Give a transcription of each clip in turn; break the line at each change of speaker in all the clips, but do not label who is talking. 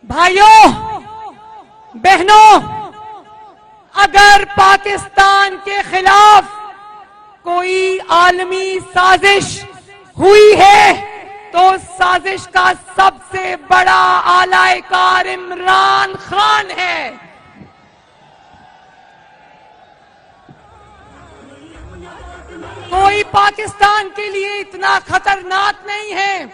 भाइयों बहनों, अगर पाकिस्तान के खिलाफ कोई आलमी साजिश हुई है तो उस साजिश का सबसे बड़ा आलाकार इमरान खान है। कोई पाकिस्तान के लिए इतना खतरनाक नहीं है,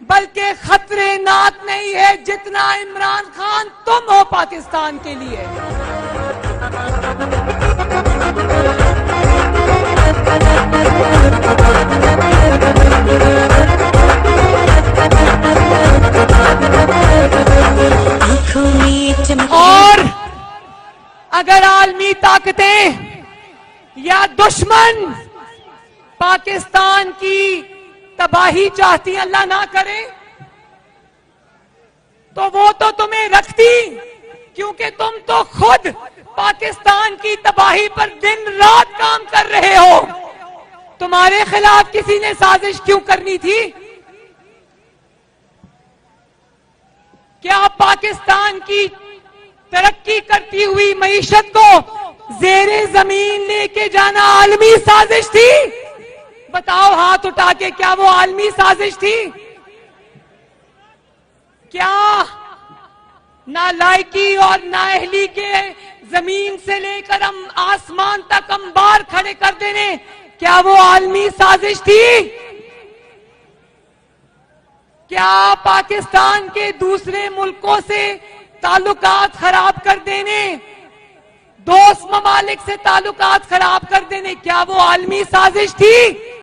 बल्कि खतरेनाक नहीं है जितना इमरान खान तुम हो पाकिस्तान के लिए। और अगर आलमी ताकतें या दुश्मन पाकिस्तान की तबाही चाहती, अल्लाह ना करे, तो वो तो तुम्हें रखती, क्योंकि तुम तो खुद पाकिस्तान की तबाही पर दिन रात काम कर रहे हो। तुम्हारे खिलाफ किसी ने साजिश क्यों करनी थी? क्या पाकिस्तान की तरक्की करती हुई मईशत को जेरे जमीन लेके जाना आलमी साजिश थी? बताओ हाथ उठा के, क्या वो आलमी साजिश थी? क्या नालायकी और नाअहली के जमीन से लेकर हम आसमान तक अंबार खड़े कर देने, क्या वो आलमी साजिश थी? क्या पाकिस्तान के दूसरे मुल्कों से ताल्लुकात खराब कर देने, दोस्त ममालिक से ताल्लुकात खराब कर देने, क्या वो आलमी साजिश थी?